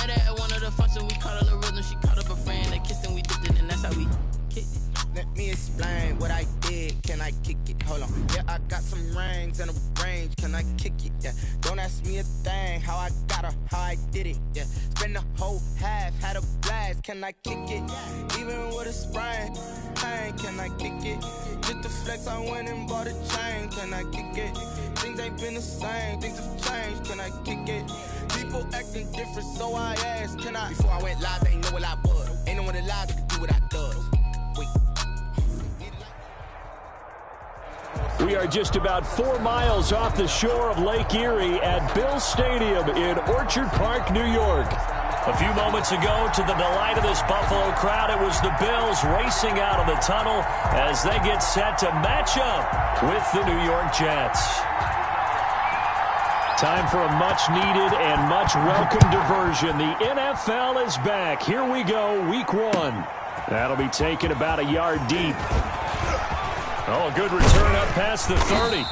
met her at one of the functions, we caught a little rhythm. She caught up a friend, they kissed and we dipped it, and that's how we kicked it. Let me explain what I did. Can I kick it? Hold on. Yeah, I got some rings and a range. Can I kick it? Yeah. Don't ask me a thing. How I got her, how I did it. Yeah. Spend the whole half, had a blast. Can I kick it? Even with a sprain. Hey, can I kick it? Just the flex, I went and bought a chain. Can I kick it? Things ain't been the same. Things have changed. Can I kick it? People acting different, so I asked, can I? Before I went live, they ain't know what I was. Ain't no one alive that could do what I does. Wait. We are just about 4 miles off the shore of Lake Erie at Bill Stadium in Orchard Park, New York. A few moments ago, to the delight of this Buffalo crowd, it was the Bills racing out of the tunnel as they get set to match up with the New York Jets. Time for a much-needed and much-welcome diversion. The NFL is back. Here we go, Week 1. That'll be taken about a yard deep. Oh, a good return up past the 30.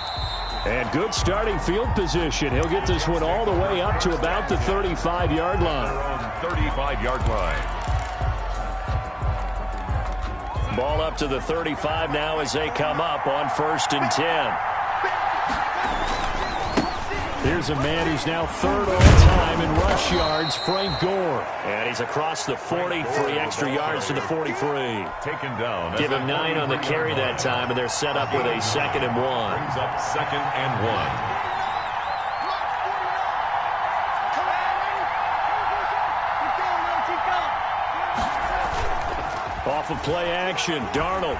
And good starting field position. He'll get this one all the way up to about the 35-yard line. 35-yard line. Ball up to the 35 now as they come up on 1st and 10. Here's a man who's now 3rd all time in rush yards, Frank Gore. And he's across the 40, 3 extra yards to the 43. Taken down. Give him 9 on the carry that time, and they're set up with a 2nd and 1. Brings up 2nd and 1. Off of play action, Darnold.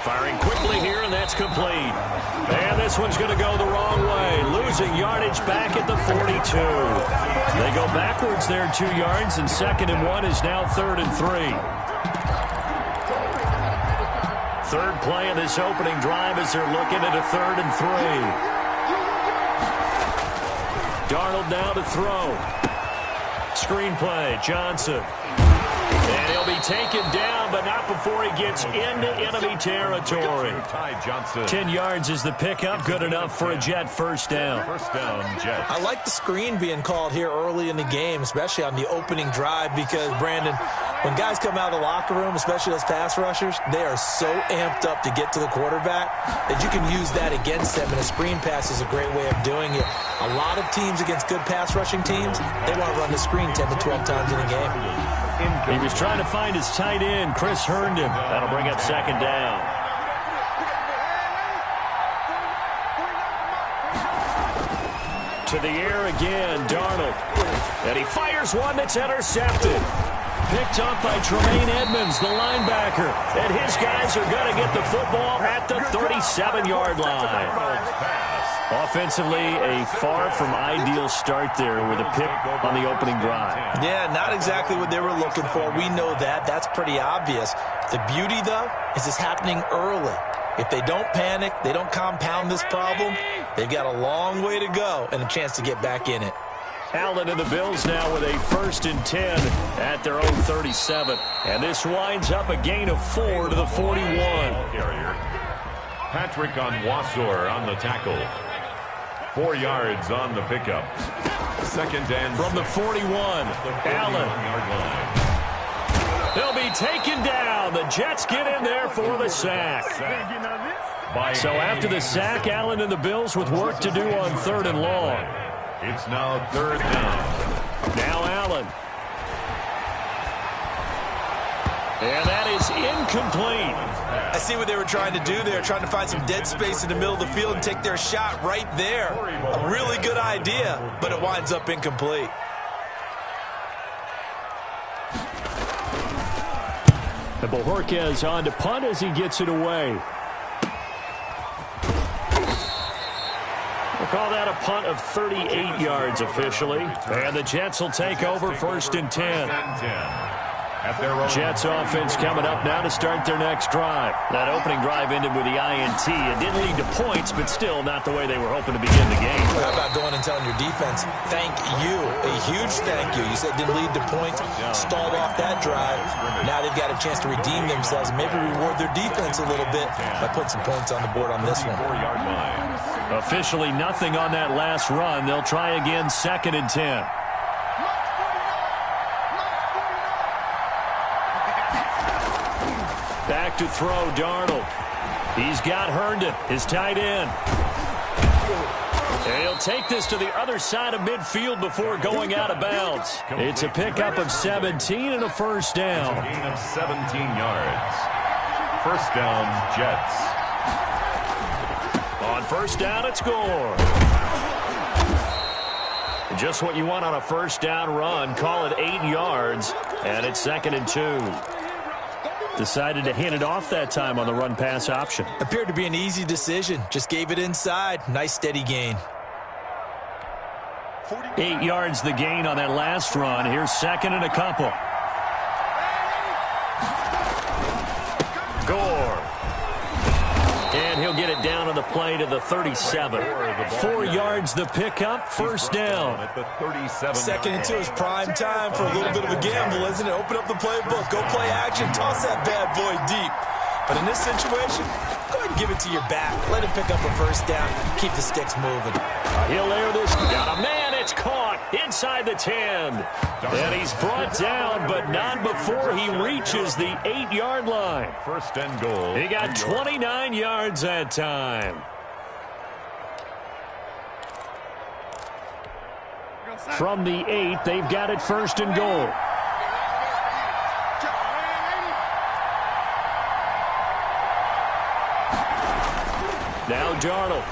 Firing quickly here, and that's complete. And this one's going to go the wrong way. Losing yardage back at the 42. They go backwards there 2 yards, and 2nd and 1 is now 3rd and 3. Third play of this opening drive as they're looking at a 3rd and 3. Darnold now to throw. Screenplay, Johnson. And he'll be taken down, but not before he gets into enemy territory. 10 yards is the pickup, good enough for a Jet first down. First down, Jet. I like the screen being called here early in the game, especially on the opening drive, because, Brandon, when guys come out of the locker room, especially those pass rushers, they are so amped up to get to the quarterback that you can use that against them, and a screen pass is a great way of doing it. A lot of teams against good pass rushing teams, they want to run the screen 10 to 12 times in a game. He was trying to find his tight end, Chris Herndon. That'll bring up 2nd down. To the air again, Darnold. And he fires one that's intercepted. Picked up by Tremaine Edmonds, the linebacker. And his guys are going to get the football at the 37-yard line. Offensively, a far from ideal start there with a pick on the opening drive. Yeah, not exactly what they were looking for. We know that. That's pretty obvious. The beauty, though, is it's happening early. If they don't panic, they don't compound this problem, they've got a long way to go and a chance to get back in it. Allen and the Bills now with a 1st and 10 at their own 37. And this winds up a gain of 4 to the 41. Patrick Onwuasor on the tackle. 4 yards on the pickup. 2nd and from the 41. Allen. They'll be taken down. The Jets get in there for the sack. So after the sack, Allen and the Bills with work to do on 3rd and long. It's now 3rd down. Now Allen. And that is incomplete. I see what they were trying to do there, trying to find some dead space in the middle of the field and take their shot right there. A really good idea, but it winds up incomplete. And Bojorquez on to punt as he gets it away. We'll call that a punt of 38 yards officially. And the Jets will take over 1st and 10. Jets offense coming up now to start their next drive. That opening drive ended with the INT. It didn't lead to points, but still not the way they were hoping to begin the game. How about going and telling your defense, thank you, a huge thank you. You said it didn't lead to points, stalled off that drive. Now they've got a chance to redeem themselves and maybe reward their defense a little bit by putting some points on the board on this one. 4-yard line. Officially nothing on that last run. They'll try again, 2nd and 10. Back to throw, Darnold. He's got Herndon, his tight end. He'll take this to the other side of midfield before going out of bounds. It's a pickup of 17 and a first down. A gain of 17 yards. First down, Jets. On first down, it's Gore. Just what you want on a first down run. Call it 8 yards, and it's 2nd and 2. Decided to hand it off that time on the run-pass option. Appeared to be an easy decision. Just gave it inside. Nice, steady gain. 8 yards the gain on that last run. Here's 2nd and a couple. Gore. And he'll get it down on the play to the 37. 4 yards the pickup. First down. At the 37. 2nd and 2 is prime time for a little bit of a gamble, isn't it? Open up the playbook. Go play action. Toss that bad boy deep. But in this situation, go ahead and give it to your back. Let him pick up a first down. Keep the sticks moving. He'll air this. Got a man. It's caught inside the 10. And he's brought down, but not before he reaches the 8-yard line. First and goal. He got 29 yards that time. From the 8, they've got it 1st and goal. Now Darnold.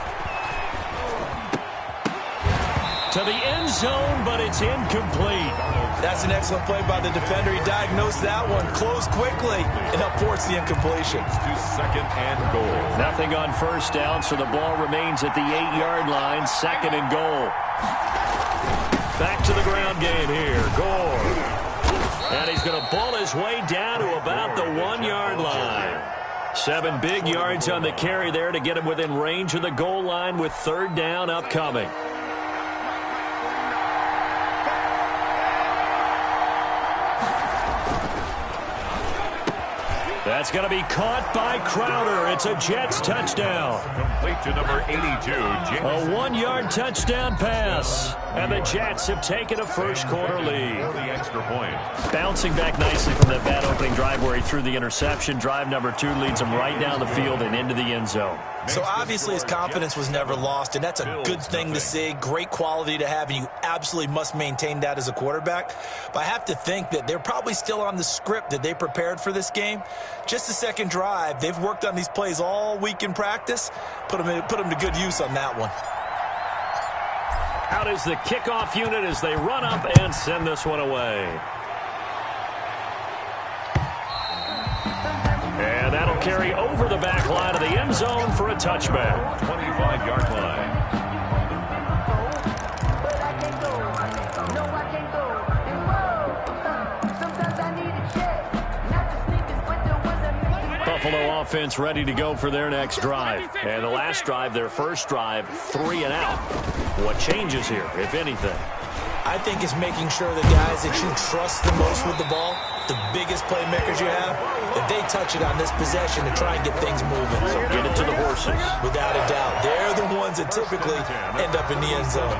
To the end zone, but it's incomplete. That's an excellent play by the defender. He diagnosed that one, closed quickly, and helped force the incompletion. To 2nd and goal. Nothing on first down, so the ball remains at the 8-yard line, 2nd and goal. Back to the ground game here. Gore. And he's going to ball his way down to about the 1-yard line. 7 big yards on the carry there to get him within range of the goal line with 3rd down upcoming. That's going to be caught by Crowder. It's a Jets touchdown. Complete to number 82. A 1-yard touchdown pass. And the Jets have taken a first-quarter lead. For the extra point. Bouncing back nicely from that bad opening drive where he threw the interception. Drive number 2 leads him right down the field and into the end zone. So obviously his confidence was never lost, and that's a good thing to see. Great quality to have, and you absolutely must maintain that as a quarterback. But I have to think that they're probably still on the script that they prepared for this game. Just the second drive, they've worked on these plays all week in practice. Put them to good use on that one. Out is the kickoff unit as they run up and send this one away. And that'll carry over the back line of the end zone for a touchback. 25-yard line. Buffalo offense ready to go for their next drive. And the last drive, their first drive, 3 and out. What changes here, if anything? I think it's making sure the guys that you trust the most with the ball, the biggest playmakers you have, that they touch it on this possession to try and get things moving. So get it to the horses. Without a doubt. They're the ones that typically end up in the end zone.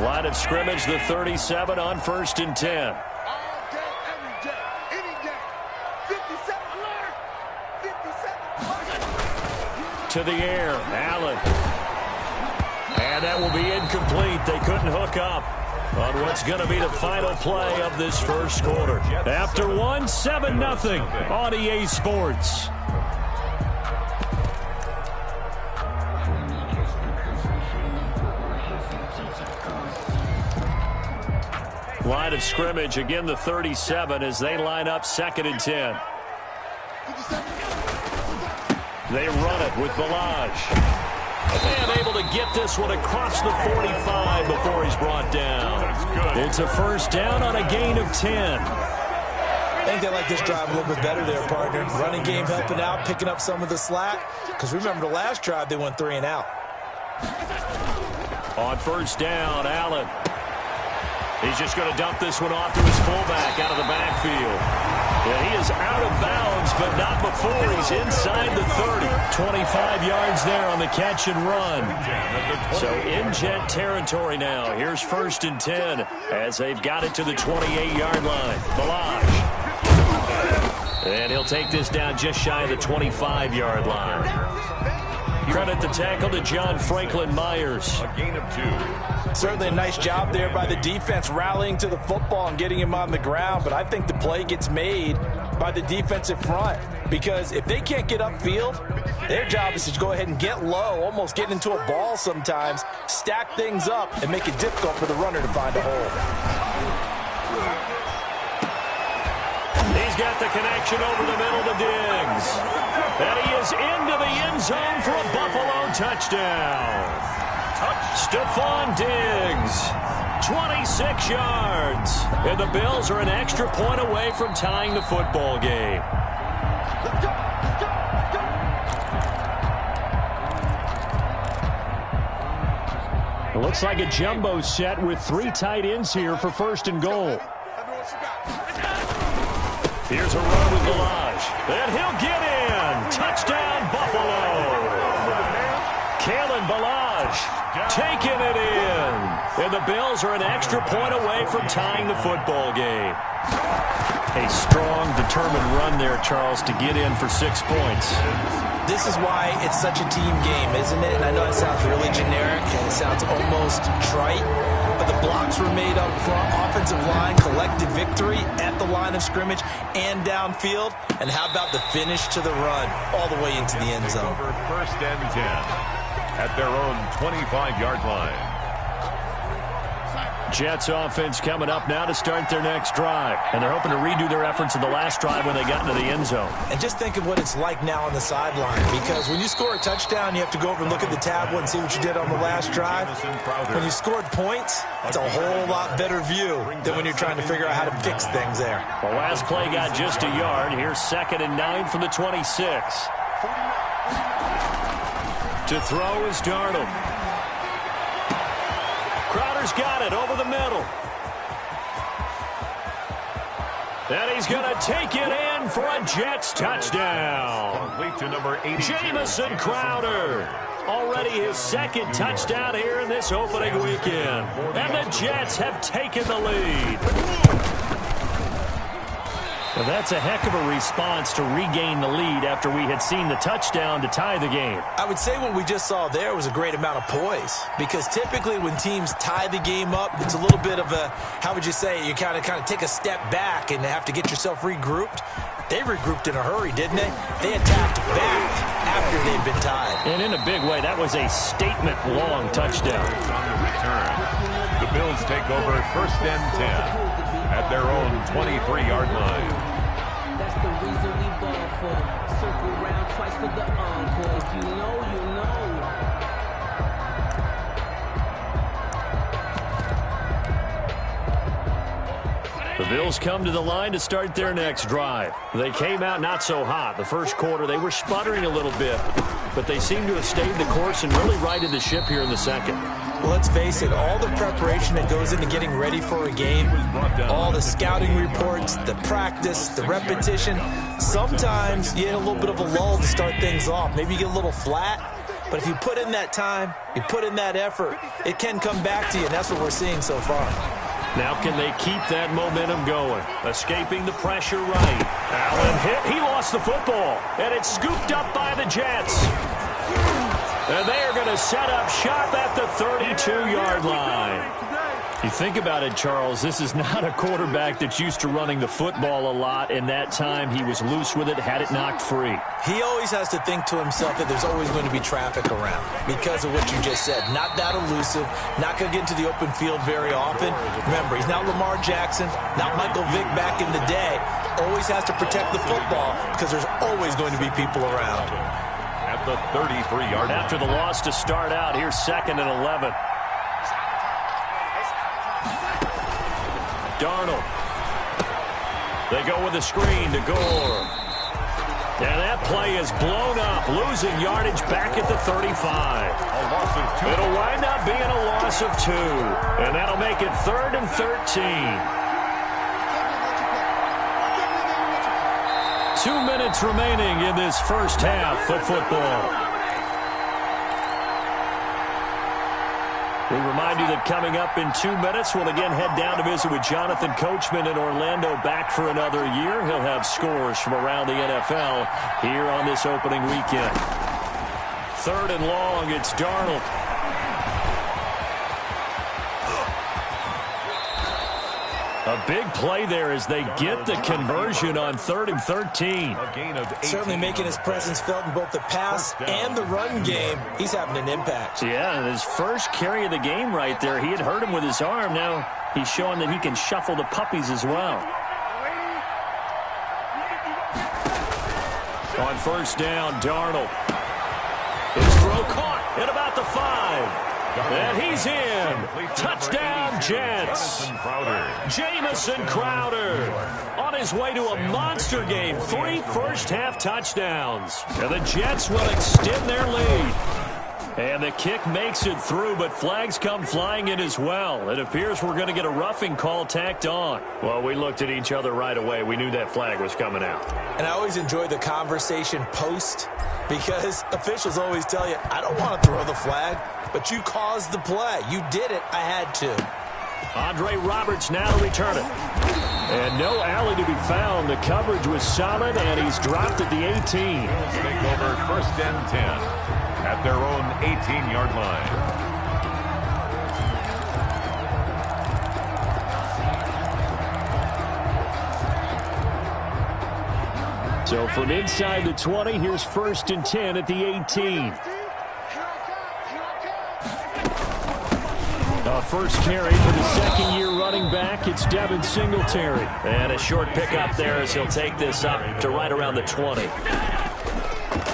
Line of scrimmage, the 37 on 1st and 10. To the air, Allen. And that will be incomplete. They couldn't hook up on what's going to be the final play of this first quarter. After one, 7-0 on EA Sports. Line of scrimmage, again the 37 as they line up 2nd and 10. They run it with Balaj. And able to get this one across the 45 before he's brought down. It's a first down on a gain of 10. I think they like this drive a little bit better there, partner. Running game helping out, picking up some of the slack. Because remember the last drive, they went 3 and out. On first down, Allen. He's just going to dump this one off to his fullback out of the backfield. And he is out of bounds, but not before he's inside the 30. 25 yards there on the catch and run. So in Jet territory now. Here's 1st and 10 as they've got it to the 28-yard line. Balazs. And he'll take this down just shy of the 25-yard line. Credit the tackle to John Franklin Myers. A gain of 2. Certainly a nice job there by the defense rallying to the football and getting him on the ground, but I think the play gets made by the defensive front because if they can't get upfield, their job is to go ahead and get low, almost get into a ball sometimes, stack things up, and make it difficult for the runner to find a hole. He's got the connection over the middle to Diggs. And he is into the end zone for a Buffalo touchdown. Stephon Diggs, 26 yards. And the Bills are an extra point away from tying the football game. It looks like a jumbo set with 3 tight ends here for 1st and goal. Here's a run with Balazs. And he'll get in. Touchdown, Buffalo. Kalen Balazs taking it in. And the Bills are an extra point away from tying the football game. A strong, determined run there, Charles, to get in for 6 points. This is why it's such a team game, isn't it? And I know it sounds really generic and it sounds almost trite, but the blocks were made up front, offensive line, collected victory at the line of scrimmage and downfield. And how about the finish to the run all the way into the end zone? Over 1st and 10 at their own 25-yard line. Jets offense coming up now to start their next drive. And they're hoping to redo their efforts of the last drive when they got into the end zone. And just think of what it's like now on the sideline. Because when you score a touchdown, you have to go over and look at the tablet and see what you did on the last drive. When you scored points, it's a whole lot better view than when you're trying to figure out how to fix things there. The last play got just a yard. Here's 2nd and 9 from the 26. To throw is Darnold. Crowder's got it over the middle. And he's going to take it in for a Jets touchdown. Complete to number 82. Jamison Crowder. Already his 2nd touchdown here in this opening weekend. And the Jets have taken the lead. Well, that's a heck of a response to regain the lead after we had seen the touchdown to tie the game. I would say what we just saw there was a great amount of poise, because typically when teams tie the game up, it's a little bit of a, how would you say, you kind of take a step back and have to get yourself regrouped. They regrouped in a hurry, didn't they? They attacked back after they'd been tied. And in a big way, that was a statement-long touchdown. On the return, the Bills take over 1st and 10 at their own 23-yard line. That's the reason we ball for. Circle round twice for the encore. If you know, you know. The Bills come to the line to start their next drive. They came out not so hot. The first quarter, they were sputtering a little bit, but they seem to have stayed the course and really righted the ship here in the second. Well, let's face it, all the preparation that goes into getting ready for a game, all the scouting reports, the practice, the repetition, sometimes you get a little bit of a lull to start things off. Maybe you get a little flat, but if you put in that time, you put in that effort, it can come back to you, and that's what we're seeing so far. Now can they keep that momentum going? Escaping the pressure right. Allen hit. He lost the football. And it's scooped up by the Jets. And they are going to set up shop at the 32-yard line. You think about it, Charles, this is not a quarterback that's used to running the football a lot, and that time he was loose with it, had it knocked free. He always has to think to himself that there's always going to be traffic around because of what you just said. Not that elusive, not going to get into the open field very often. Remember, he's not Lamar Jackson, not Michael Vick back in the day. Always has to protect the football because there's always going to be people around. At the 33-yard line. After the loss to start out, here's 2nd and 11. Darnold. They go with a screen to Gore. And that play is blown up, losing yardage back at the 35. A loss of 2. It'll wind up being a loss of 2. And that'll make it 3rd and 13. 2 minutes remaining in this first half of football. We remind you that coming up in 2 minutes, we'll again head down to visit with Jonathan Coachman in Orlando, back for another year. He'll have scores from around the NFL here on this opening weekend. 3rd and long, it's Darnold. A big play there as they get the conversion on 3rd and 13. Certainly making his presence felt in both the pass and the run game. He's having an impact. Yeah, his first carry of the game right there. He had hurt him with his arm. Now he's showing that he can shuffle the puppies as well. On 1st down, Darnold. His throw caught at about the 5. And he's in. Touchdown, Jets. Jamison Crowder on his way to a monster game. 3 first-half touchdowns. And the Jets will extend their lead. And the kick makes it through, but flags come flying in as well. It appears we're going to get a roughing call tacked on. Well, we looked at each other right away. We knew that flag was coming out. And I always enjoy the conversation post, because officials always tell you, I don't want to throw the flag, but you caused the play. You did it. I had to. Andre Roberts now to return it. And no alley to be found. The coverage was solid, and he's dropped at the 18. Take over 1st and 10 at their own 18-yard line. So from inside the 20, here's 1st and 10 at the 18. First carry for the second-year running back. It's Devin Singletary. And a short pickup there as he'll take this up to right around the 20.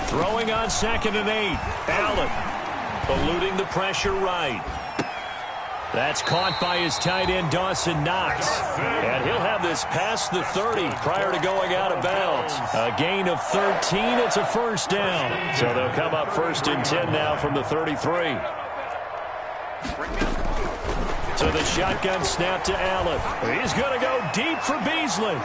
Throwing on 2nd and 8. Allen eluding the pressure right. That's caught by his tight end, Dawson Knox. And he'll have this past the 30 prior to going out of bounds. A gain of 13. It's a 1st down. So they'll come up 1st and 10 now from the 33. So the shotgun snap to Allen. He's going to go deep for Beasley.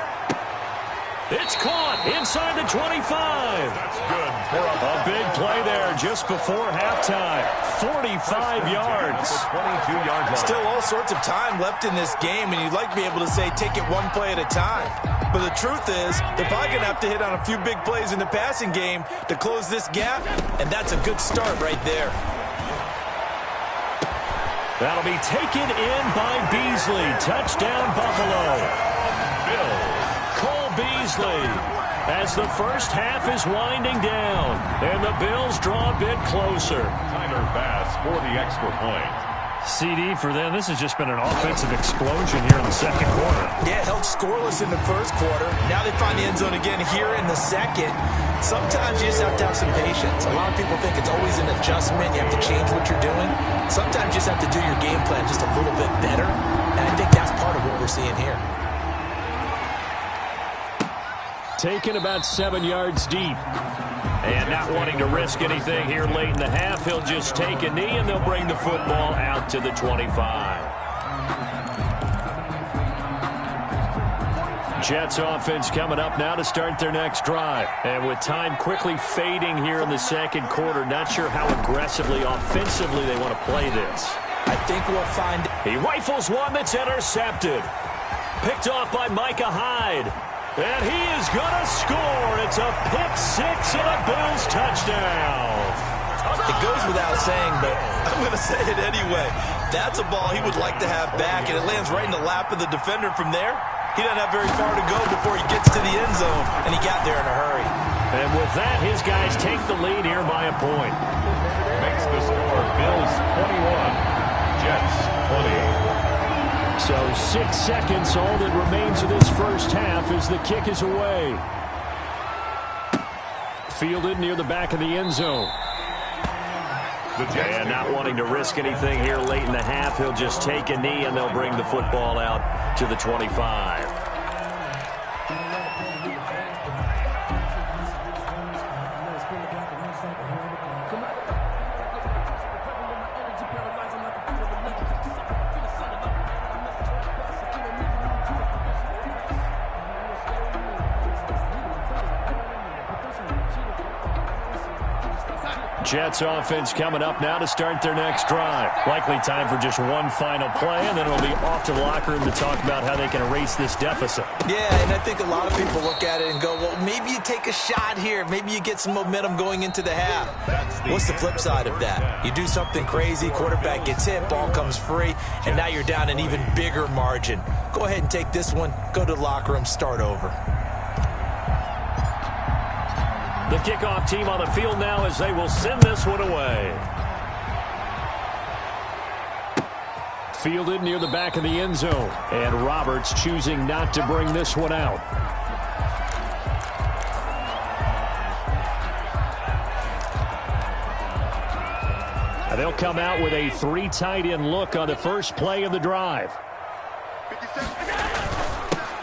It's caught inside the 25. That's good for a big play there just before halftime. 45 yards. 22-yard line. Still all sorts of time left in this game, and you'd like to be able to say take it one play at a time. But the truth is, they're probably going to have to hit on a few big plays in the passing game to close this gap, and that's a good start right there. That'll be taken in by Beasley. Touchdown, Buffalo. Cole Beasley as the first half is winding down. And the Bills draw a bit closer. Tyler Bass for the extra point. CD for them. This has just been an offensive explosion here in the second quarter. Yeah, held scoreless in the first quarter. Now they find the end zone again here in the second. Sometimes you just have to have some patience. A lot of people think it's always an adjustment. You have to change what you're doing. Sometimes you just have to do your game plan just a little bit better. And I think that's part of what we're seeing here. Taken about 7 yards deep. And not wanting to risk anything here late in the half, he'll just take a knee, and they'll bring the football out to the 25. Jets offense coming up now to start their next drive. And with time quickly fading here in the second quarter, not sure how aggressively, offensively they want to play this. I think we'll find... He rifles one that's intercepted. Picked off by Micah Hyde. And he is going to score. It's a pick-6 and a Bills touchdown. It goes without saying, but I'm going to say it anyway. That's a ball he would like to have back, and it lands right in the lap of the defender from there. He doesn't have very far to go before he gets to the end zone, and he got there in a hurry. And with that, his guys take the lead here by a point. Makes the score Bills 21, Jets 20. So 6 seconds, all that remains of this first half as the kick is away. Fielded near the back of the end zone. And not wanting to risk anything here late in the half, he'll just take a knee and they'll bring the football out to the 25. Jets offense coming up now to start their next drive. Likely time for just one final play, and then it'll be off to the locker room to talk about how they can erase this deficit. Yeah, and I think a lot of people look at it and go, well, maybe you take a shot here. Maybe you get some momentum going into the half. What's the flip side of that? You do something crazy, quarterback gets hit, ball comes free, and now you're down an even bigger margin. Go ahead and take this one, go to the locker room, start over. The kickoff team on the field now as they will send this one away. Fielded near the back of the end zone. And Roberts choosing not to bring this one out. And they'll come out with a 3 tight end look on the first play of the drive.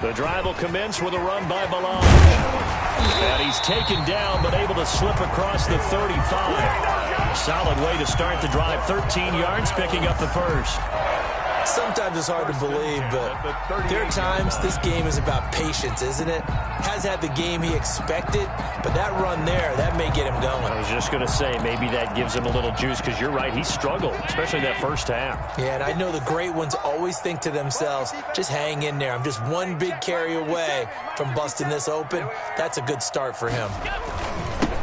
The drive will commence with a run by Balaj. And he's taken down, but able to slip across the 35. Solid way to start the drive. 13 yards, picking up the first. Sometimes it's hard to believe, but there are times this game is about patience, isn't it? Has had the game he expected, but that run there, that may get him going. I was just going to say, maybe that gives him a little juice, because you're right, he struggled, especially that first half. Yeah, and I know the great ones always think to themselves, just hang in there. I'm just one big carry away from busting this open. That's a good start for him.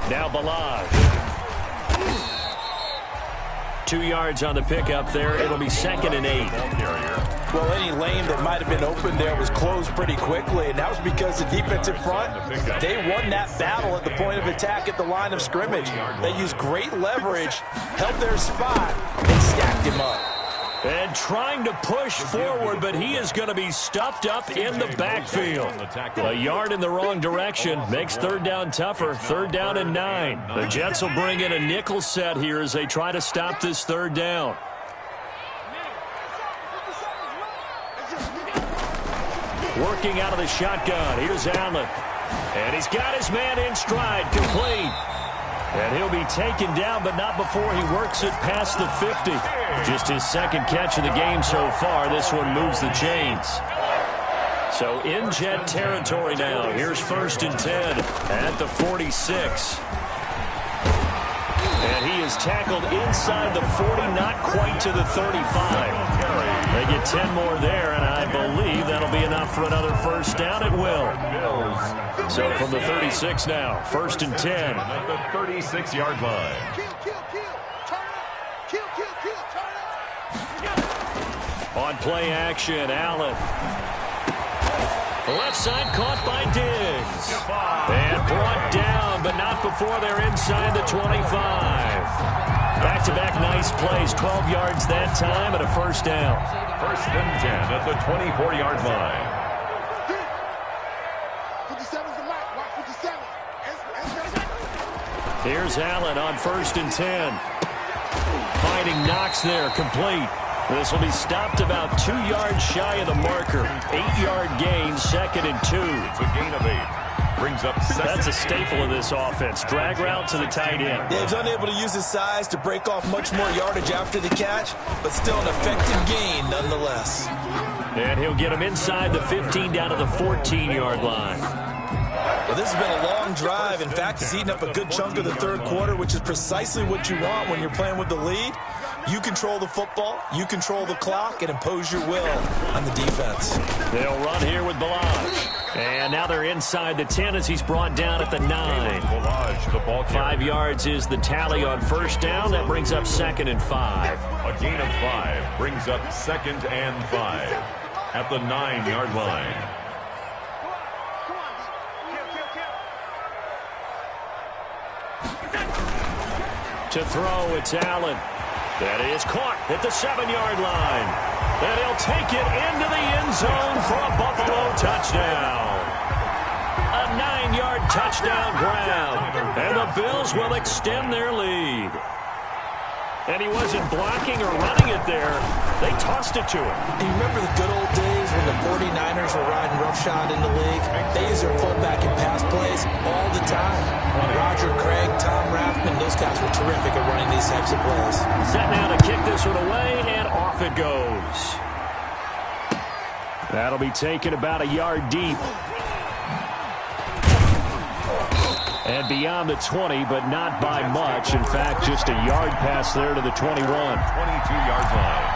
Now Balaj. 2 yards on the pickup there. It'll be 2nd and 8. Well, any lane that might have been open there was closed pretty quickly, and that was because the defensive front, they won that battle at the point of attack at the line of scrimmage. They used great leverage, held their spot, and stacked him up. And trying to push forward, but he is going to be stuffed up in the backfield. A yard in the wrong direction makes 3rd down tougher. 3rd down and 9. The Jets will bring in a nickel set here as they try to stop this 3rd down. Working out of the shotgun. Here's Allen. And he's got his man in stride, complete. And he'll be taken down, but not before he works it past the 50. Just his 2nd catch of the game so far. This one moves the chains. So in Jet territory now. Here's 1st and 10 at the 46. And he is tackled inside the 40, not quite to the 35. They get 10 more there, and I believe that'll be enough for another 1st down. It will. So from the 36 now, 1st and 10. At the 36-yard line. On play action, Allen. Left side caught by Diggs. And brought down, but not before they're inside the 25. Back-to-back nice plays, 12 yards that time and a 1st down. 1st and 10 at the 24-yard line. Here's Allen on 1st and 10. Finding Knox there, complete. This will be stopped about 2 yards shy of the marker. 8-yard gain, 2nd and 2. It's a gain of 8. Brings up 2nd. That's a staple of this offense. Drag route to the tight end. Yeah, he's unable to use his size to break off much more yardage after the catch, but still an effective gain nonetheless. And he'll get him inside the 15 down to the 14-yard line. Well, this has been a long drive. In fact, it's eaten up a good chunk of the 3rd quarter, which is precisely what you want when you're playing with the lead. You control the football, you control the clock, and impose your will on the defense. They'll run here with Balaj. And now they're inside the 10 as he's brought down at the 9. 5 yards is the tally on 1st down. That brings up 2nd and 5. A gain of 5 brings up 2nd and 5 at the 9-yard line. To throw, it's Allen. That is caught at the 7-yard line. And he'll take it into the end zone for a Buffalo touchdown. A 9-yard touchdown grab. And the Bills will extend their lead. And he wasn't blocking or running it there. They tossed it to him. You remember the good old days when the 49ers were riding roughshod in the league? They used their fullback in pass plays all the time. Roger Craig, Tom Rathman, those guys were terrific at running these types of plays. Set now to kick this one away, and off it goes. That'll be taken about a yard deep. And beyond the 20, but not by much. In fact, just a yard pass there to the 21. 22-yard line.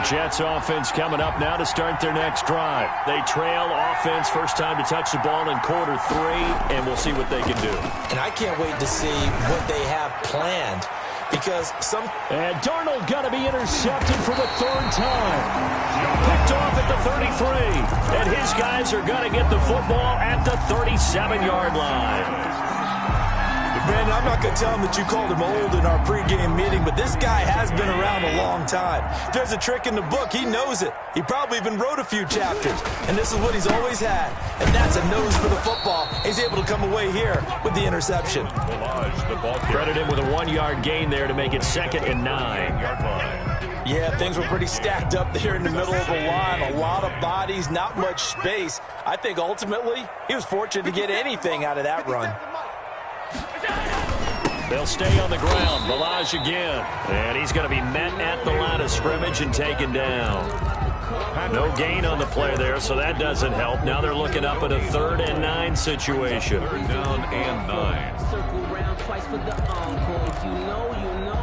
Jets offense coming up now to start their next drive. They trail offense, first time to touch the ball in quarter 3, and we'll see what they can do. And I can't wait to see what they have planned. Because And Darnold got to be intercepted for the 3rd time. Picked off at the 33. And his guys are going to get the football at the 37-yard line. Brandon, I'm not going to tell him that you called him old in our pregame meeting, but this guy has been around a long time. If there's a trick in the book, he knows it. He probably even wrote a few chapters. And this is what he's always had. And that's a nose for the football. He's able to come away here with the interception. Credit him with a 1-yard gain there to make it 2nd and 9. Yeah, things were pretty stacked up there in the middle of the line. A lot of bodies, not much space. I think ultimately he was fortunate to get anything out of that run. They'll stay on the ground. Balaj again. And he's going to be met at the line of scrimmage and taken down. No gain on the play there, so that doesn't help. Now they're looking up at a 3rd and 9 situation. 3rd down and 9. Circle round twice for the encore. If you know, you know.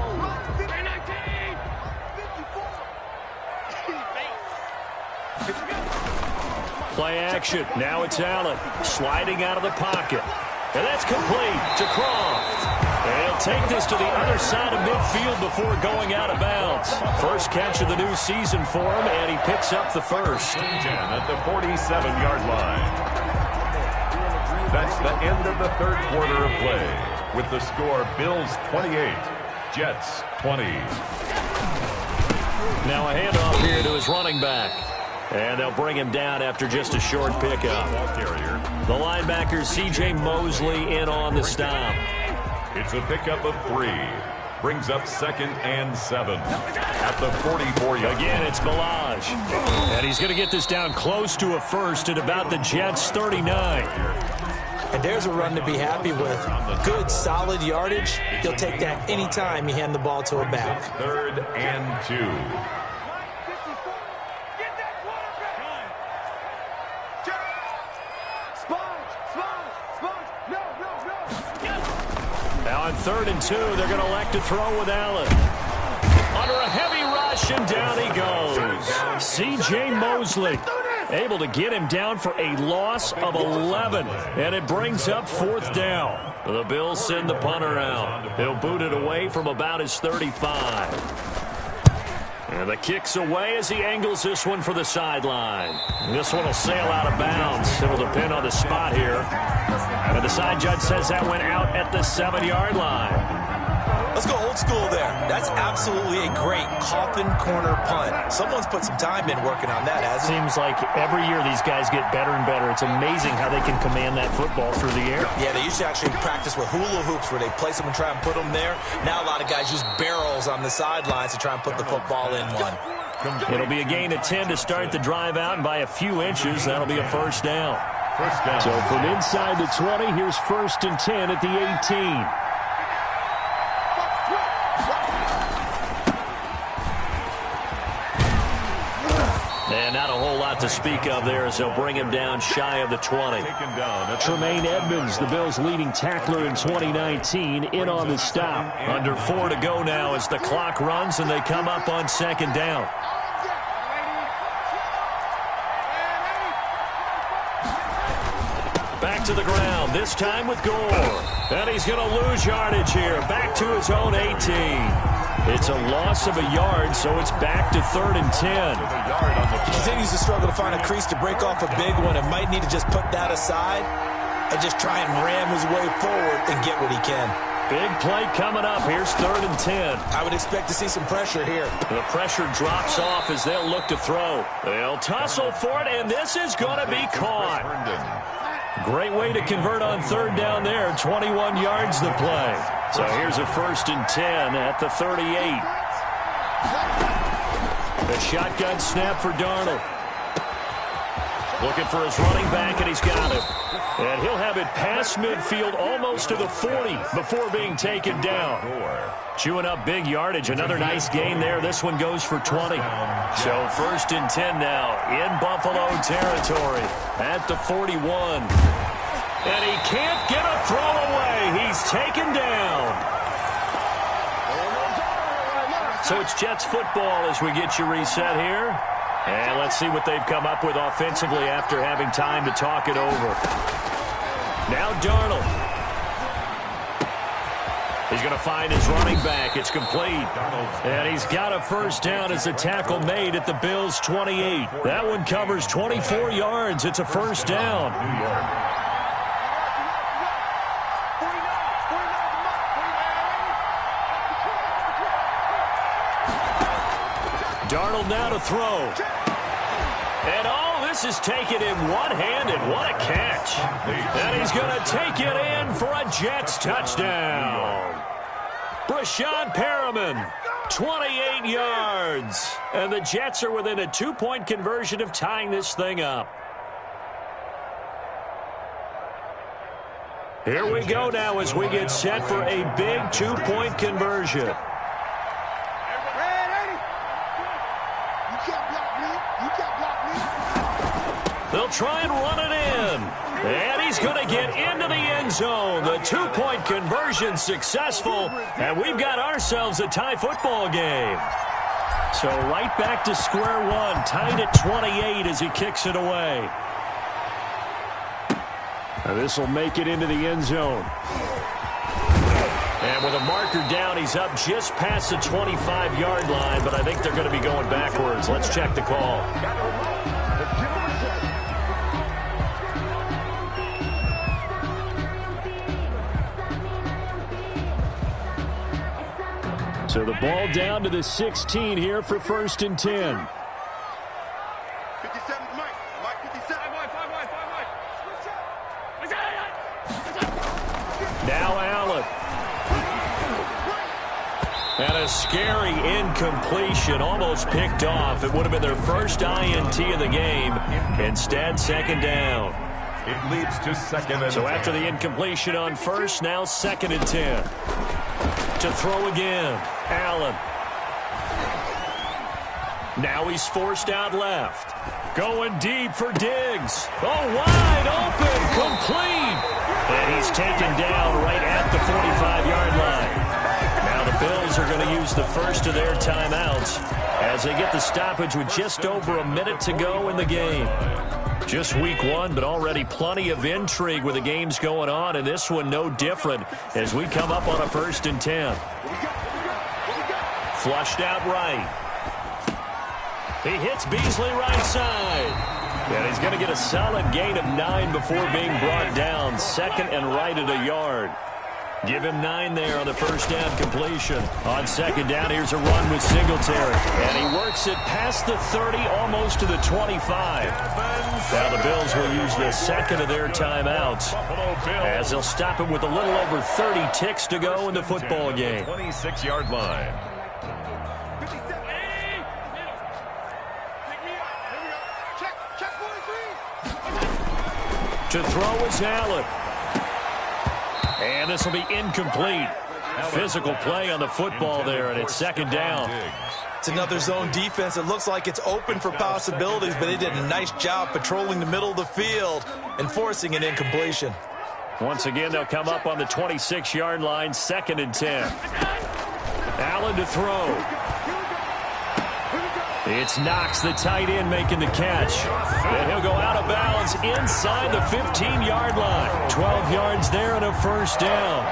Play action. Now it's Allen sliding out of the pocket. And that's complete to Croft. And he'll take this to the other side of midfield before going out of bounds. First catch of the new season for him, and he picks up the first. 10 at the 47-yard line. That's the end of the 3rd quarter of play. With the score, Bills 28, Jets 20. Now a handoff here to his running back. And they'll bring him down after just a short pickup. The linebacker, C.J. Mosley, in on the stop. It's a pickup of 3. Brings up 2nd and 7 at the 44-yard. Again, it's Balaj. And he's going to get this down close to a first at about the Jets' 39. And there's a run to be happy with. Good, solid yardage. He'll take that anytime you hand the ball to a back. 3rd and 2. Now on 3rd and 2, they're going to elect to throw with Allen. Under a heavy rush, and down he goes. C.J. Mosley able to get him down for a loss of 11. And it brings up 4th down. The Bills send the punter out. He'll boot it away from about his 35. And the kick's away as he angles this one for the sideline. This one will sail out of bounds. It'll depend on the spot here. And the side judge says that went out at the 7-yard line. Let's go old school there. That's absolutely a great coffin corner punt. Someone's put some time in working on that, hasn't it? Seems like every year these guys get better and better. It's amazing how they can command that football through the air. Yeah, they used to actually practice with hula hoops where they place them and try and put them there. Now a lot of guys use barrels on the sidelines to try and put the football in one. It'll be a gain of 10 to start the drive out, and by a few inches, that'll be a first down. First down. So from inside the 20, here's 1st and 10 at the 18. And not a whole lot to speak of there as they'll bring him down shy of the 20. Tremaine Edmonds, the Bills' leading tackler in 2019, in on the stop. Under 4 to go now as the clock runs and they come up on 2nd down. Back to the ground, this time with Gore. And he's going to lose yardage here, back to his own 18. It's a loss of a yard, so it's back to 3rd and 10. He continues to struggle to find a crease to break off a big one and might need to just put that aside and just try and ram his way forward and get what he can. Big play coming up. Here's 3rd and 10. I would expect to see some pressure here. The pressure drops off as they'll look to throw. They'll tussle for it, and this is going to be caught. Great way to convert on 3rd down there. 21 yards the play. So here's a 1st and 10 at the 38. The shotgun snap for Darnold. Looking for his running back, and he's got it. And he'll have it past midfield almost to the 40 before being taken down. Chewing up big yardage. Another nice gain there. This one goes for 20. So 1st and 10 now in Buffalo territory at the 41. And he can't get a throw away. He's taken down. So it's Jets football as we get you reset here. And let's see what they've come up with offensively after having time to talk it over. Now Darnold. He's going to find his running back. It's complete. And he's got a first down as a tackle made at the Bills' 28. That one covers 24 yards. It's a first down. Darnold now to throw. And this is taken in one-handed. What a catch. And he's going to take it in for a Jets touchdown. Brashad Perriman, 28 yards. And the Jets are within a 2-point conversion of tying this thing up. Here we go now as we get set for a big 2-point conversion. They'll try and run it in. And he's going to get into the end zone. The 2-point conversion successful. And we've got ourselves a tie football game. So right back to square one. Tied at 28 as he kicks it away. And this will make it into the end zone. And with a marker down, he's up just past the 25-yard line. But I think they're going to be going backwards. Let's check the call. So the ball down to the 16 here for 1st and 10. 57, Mike 57. Now Allen. And a scary incompletion, almost picked off. It would have been their first INT of the game. Instead, 2nd down. It leads to 2nd and 10. So after the incompletion on 1st, now 2nd and 10. To throw again, Allen. Now he's forced out left. Going deep for Diggs. Oh, wide open, complete. And he's taken down right at the 45-yard line. Now the Bills are going to use the first of their timeouts as they get the stoppage with just over a minute to go in the game. Just week one, but already plenty of intrigue with the games going on, and this one no different as we come up on a 1st and 10. Flushed out right. He hits Beasley right side. And he's going to get a solid gain of 9 before being brought down. 2nd and right at a yard. Give him 9 there on the first down completion. On 2nd down, here's a run with Singletary. And he works it past the 30, almost to the 25. Now the Bills will use the 2nd of their timeouts as they'll stop him with a little over 30 ticks to go in the football game. 26-yard line. To throw is Allen. And this will be incomplete. Physical play on the football there, and it's 2nd down. It's another zone defense. It looks like it's open for possibilities, but they did a nice job patrolling the middle of the field and forcing an incompletion. Once again, they'll come up on the 26-yard line, 2nd and 10. Allen to throw. It's Knox, the tight end, making the catch. And he'll go out of bounds inside the 15-yard line. 12 yards there and a first down.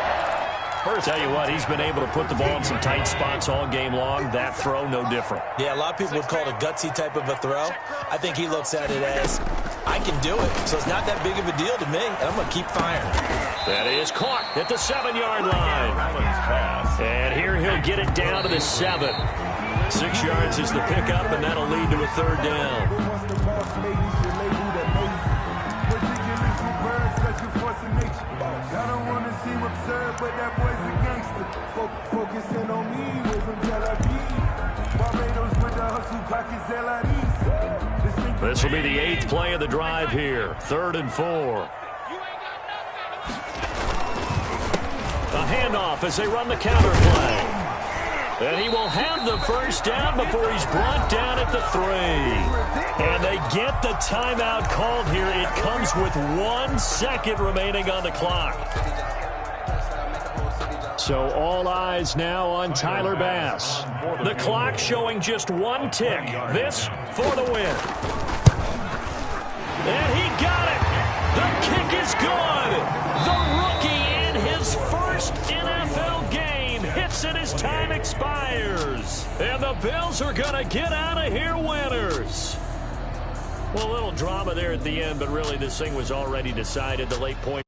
Tell you what, he's been able to put the ball in some tight spots all game long. That throw, no different. Yeah, a lot of people would call it a gutsy type of a throw. I think he looks at it as, I can do it, so it's not that big of a deal to me, and I'm going to keep firing. That is caught at the 7-yard line. And here he'll get it down to the 7. 6 yards is the pickup, and that'll lead to a 3rd down. I don't want to see what's but that boy's a gangster. Focusing on me with some Tel Aviv. Barbados with the hustle, pockets LREs. This will be the 8th play of the drive here. 3rd and 4. A handoff as they run the counter play. And he will have the first down before he's brought down at the 3. And they get the timeout called here. It comes with 1 second remaining on the clock. So all eyes now on Tyler Bass. The clock showing just 1 tick. This for the win. And he got it. The kick is good. The rookie in his first NFL game hits it as time expires. And the Bills are going to get out of here winners. Well, a little drama there at the end, but really this thing was already decided. The late point.